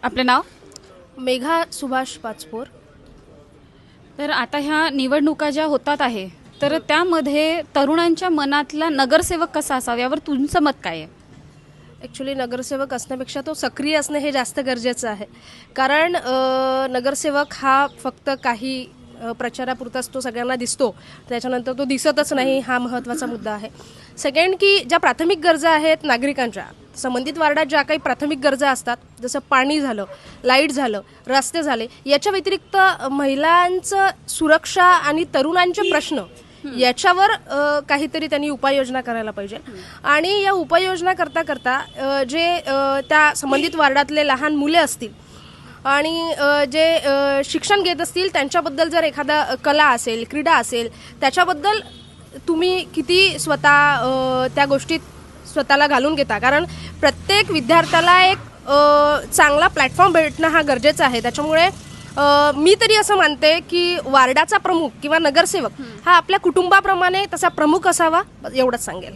आपले नाव? मेघा सुभाष पाचपोर. तर आता ह्या निवडणुका ज्या होतात आहे तर त्यामध्ये तरुणांच्या मनातला नगरसेवक कसा असावा यावर तुमचं मत काय आहे? ॲक्च्युली नगरसेवक असण्यापेक्षा तो सक्रिय असणे हे जास्त गरजेचं आहे. कारण नगरसेवक हा फक्त काही प्रचारापुरताच तो सगळ्यांना दिसतो, त्याच्यानंतर तो दिसतच नाही, हा महत्त्वाचा मुद्दा आहे. सेकंड की ज्या प्राथमिक गरजा आहेत नागरिकांच्या, संबंधित वार्डात ज्या काही प्राथमिक गरजा असतात, जसं पाणी झालं, लाईट झालं, रस्ते झाले, याच्या व्यतिरिक्त महिलांचं सुरक्षा आणि तरुणांचे प्रश्न याच्यावर काहीतरी त्यांनी उपाययोजना करायला पाहिजे. आणि या उपाययोजना करता करता जे त्या संबंधित वार्डातले लहान मुले असतील आणि जे शिक्षण घेत असतील त्यांच्याबद्दल जर एखादा कला असेल, क्रीडा असेल, त्याच्याबद्दल तुम्ही किती स्वतः त्या गोष्टीत स्वतःला घालून घेता. कारण प्रत्येक विद्यार्थ्याला एक चांगला प्लॅटफॉर्म भेटणं हा गरजेचं आहे. त्याच्यामुळे मी तरी असं मानते की वार्डाचा प्रमुख किंवा नगरसेवक हा आपल्या कुटुंबाप्रमाणे तसा प्रमुख असावा, एवढंच सांगेल.